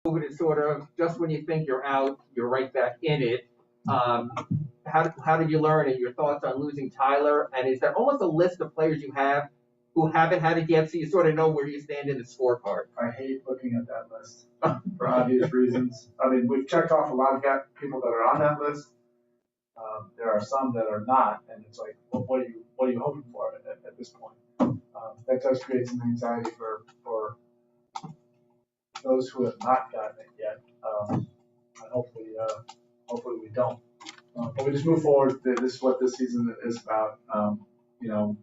It's sort of just when you think you're out, you're right back in it. How did you learn, and your thoughts on losing Tyler? And is there almost a list of players you have who haven't had it yet, so you sort of know where you stand in the scorecard? I hate looking at that list for obvious reasons. I mean, we've checked off a lot of people that are on that list. There are some that are not, and it's like, well, what are you hoping for at this point? That does create some anxiety for those who have not gotten it yet. And hopefully we don't. But we just move forward. This is what this season is about.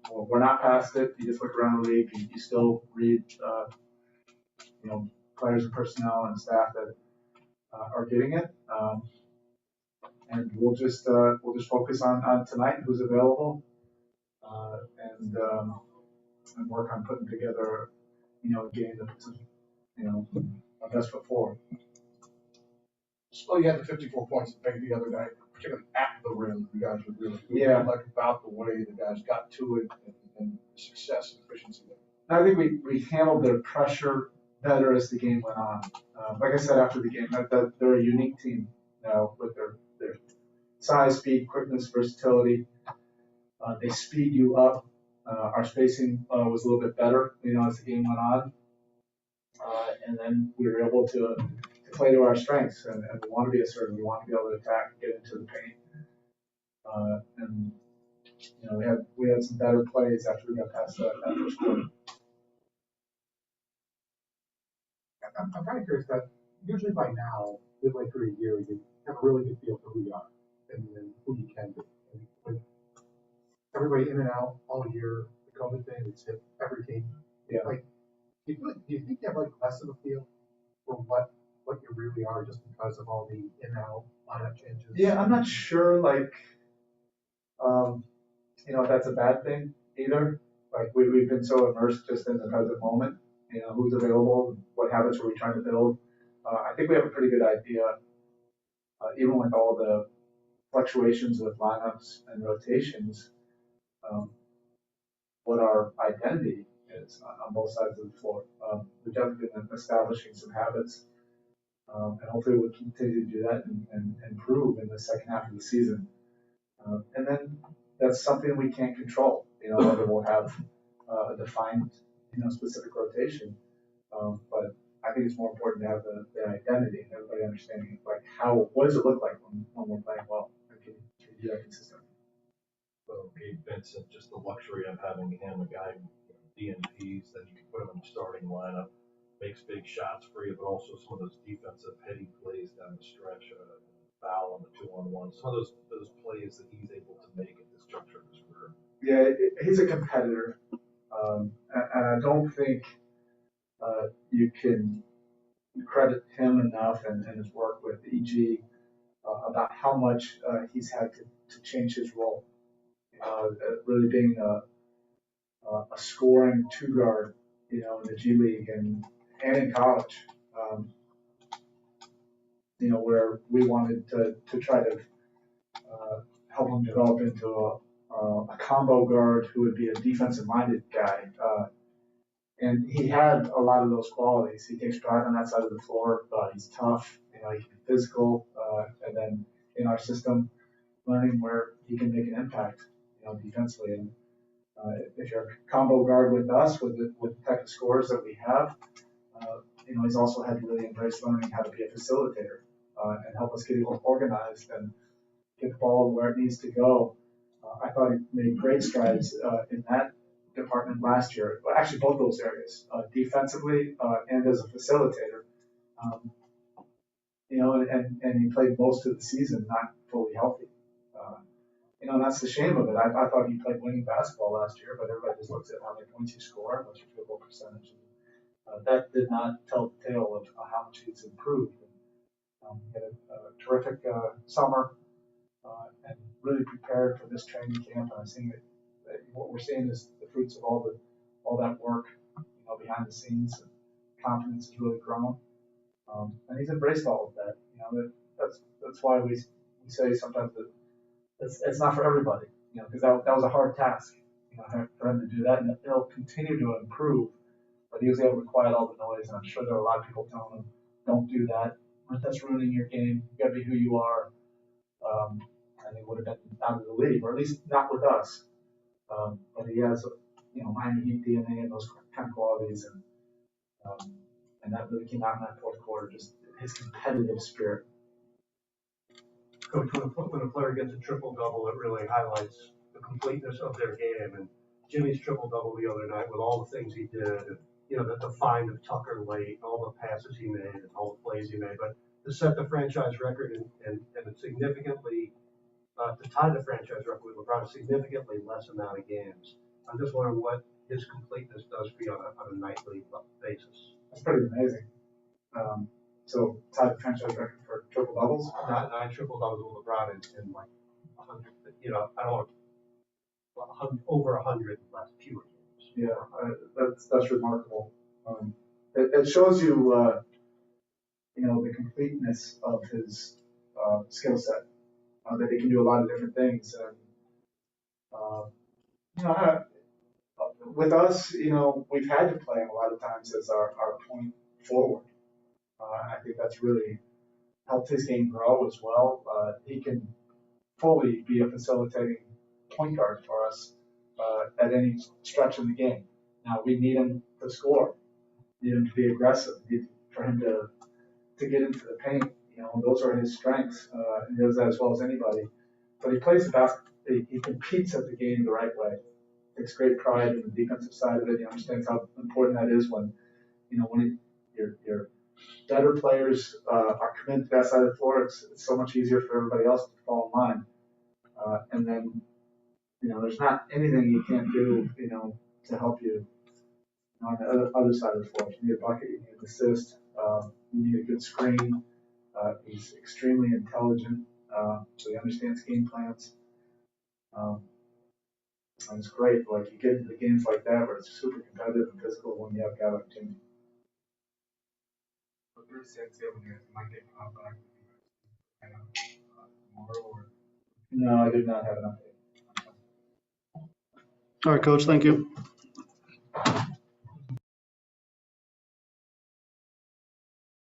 We're not past it. You just look around the league and you still read, players and personnel and staff that are getting it. And we'll just focus on tonight, who's available, and work on putting together, a game that puts, our best foot forward. Well, you had the 54 points to pay the other guy, particularly at the rim. You guys were really good. Yeah. Like about the way the guys got to it and success and efficiency there. I think we handled their pressure better as the game went on. Like I said after the game, they're a unique team now with their size, speed, quickness, versatility. They speed you up. Our spacing was a little bit better, as the game went on. And then we were able to play to our strengths, and we want to be assertive. We want to be able to attack, get into the paint. We had some better plays after we got past that first quarter. I'm kind of curious that usually by now, midway through a year, you have a really good feel for who you are and who you can be. And with everybody in and out all year, the COVID thing, it's hit every team. Yeah. Do you think you have less of a feel for what you really are just because of all the in and out lineup changes? Yeah, I'm not sure that's a bad thing either. We've been so immersed just in the present moment, who's available, what habits are we trying to build. I think we have a pretty good idea, even with all the fluctuations with lineups and rotations, what our identity is on both sides of the floor. We've definitely been establishing some habits, and hopefully we'll continue to do that and improve in the second half of the season. And then that's something we can't control, whether we'll have a defined, specific rotation. But I think it's more important to have the identity and everybody understanding, what does it look like when we're playing well? And can you do that consistently? So Gabe Vincent, just the luxury of having him, a guy DNPs, then you can put him in the starting lineup, makes big shots for you, but also some of those defensive heady plays down the stretch, foul on the 2-on-1, some of those plays that he's able to make at this juncture of his career. Yeah, he's a competitor, and I don't think you can credit him enough and his work with EG about how much he's had to change his role. Really being a scoring two guard, in the G League and in college, where we wanted to try to help him develop into a combo guard who would be a defensive-minded guy. And he had a lot of those qualities. He takes pride on that side of the floor. He's tough. He can be physical. And then in our system, learning where he can make an impact, defensively. And if you're a combo guard with us, with the type of scores that we have, he's also had to really embrace learning how to be a facilitator and help us get organized and get the ball where it needs to go. I thought he made great strides in that department last year. Well, actually, both those areas, defensively and as a facilitator. And he played most of the season not fully healthy. And that's the shame of it. I thought he played winning basketball last year, but everybody just looks at how many points he scored, what's your field goal percentage. That did not tell the tale of how much he's improved. He had a terrific summer and really prepared for this training camp. And I think that what we're seeing is the fruits of all that work, behind the scenes. And confidence has really grown, and he's embraced all of that. That's why we say sometimes that it's not for everybody, because that was a hard task, for him to do that, and he'll continue to improve. But he was able to quiet all the noise, and I'm sure there are a lot of people telling him don't do that. That's ruining your game. You got to be who you are. And he would have been out of the league, or at least not with us. But he has, Miami Heat DNA and those kind of qualities, and that really came out in that fourth quarter. Just his competitive spirit. Coach, when a player gets a triple-double, it really highlights the completeness of their game. And Jimmy's triple-double the other night with all the things he did, and, the find of Tucker late, all the passes he made, and all the plays he made. But to set the franchise record and significantly, to tie the franchise record with LeBron, a significantly less amount of games. I'm just wondering what his completeness does for you on a nightly basis. That's pretty amazing. So tied the franchise record for triple doubles. Nine triple doubles with LeBron in like 100. I don't want over 100 last fewer games. Yeah, that's remarkable. It shows you, the completeness of his skill set. That he can do a lot of different things, and with us, we've had to play him a lot of times as our point forward. I think that's really helped his game grow as well. He can fully be a facilitating point guard for us at any stretch in the game. Now we need him to score, need him to be aggressive, need for him to get into the paint. Those are his strengths. He does that as well as anybody. But he plays he competes at the game the right way. Takes great pride in the defensive side of it. He understands how important that is when your better players are committed to that side of the floor. It's so much easier for everybody else to fall in line. And then, there's not anything you can't do, to help you on the other side of the floor. You need a bucket, you need an assist, you need a good screen. He's extremely intelligent, so he understands game plans. And it's great. Like, you get into games like that where it's super competitive and physical when you have a guy like Jimmy. No, I did not have an update. All right, Coach, thank you.